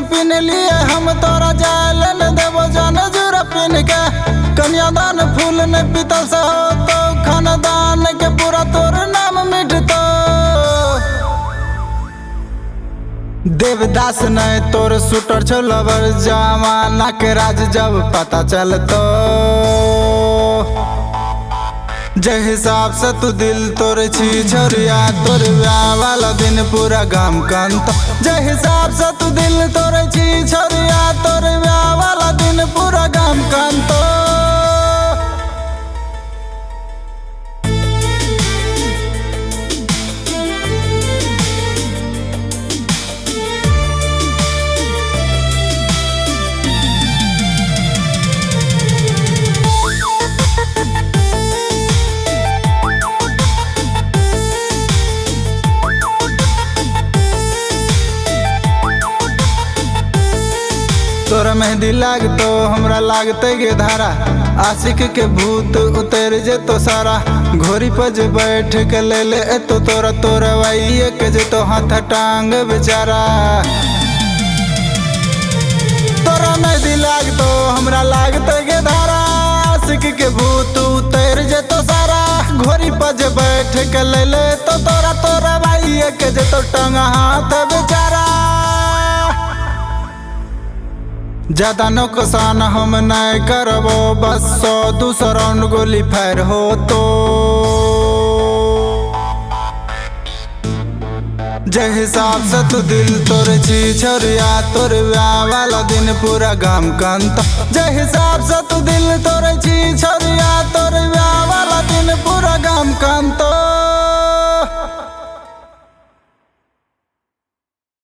Pin लिए हम तोरा जाल न देवो जान जुरा पिन के कन्यादान फूल न पीतल से हो तो खानदान के पूरा तोर नाम मिटतो। देवदास ने तोर शूटर छो लवर जमाना के राज जब पता चलतो। जे हिसाब से तू दिल तोर छी छोरिया तोर ब्याह वाला दिन पूरा गाम कंत। जे हिसाब से तू दिल तोर छी छोरिया तोर ब्याह वाला दिन पूरा गाम कंत। तोरा मेहंदी लागतो हमरा लागते गे धारा आशिक के भूत उतर जेतो सारा। घोड़ी पर जे बैठ के ले ले तो तोरा तोरा वाइये के जेतो हाथ टांग बेचारा। तोरा मेहंदी लागतो हमरा लागते गे धारा आशिक के भूत उतर जेतो सारा। घोड़ी पर जे बैठ के ले ले तो तोरा तोरा वाइये के जेतो टांग हाथ बेचारा। ज्यादा नुकसान हम नहीं करबो बस 100-200 राउंड गोली फायर हो तो। जे हिसाब से तू दिल तोर छी छोरिया तोर ब्याह वाला दिन पूरा गाम कंत। जे हिसाब से तू दिल तोर छी छोरिया तोर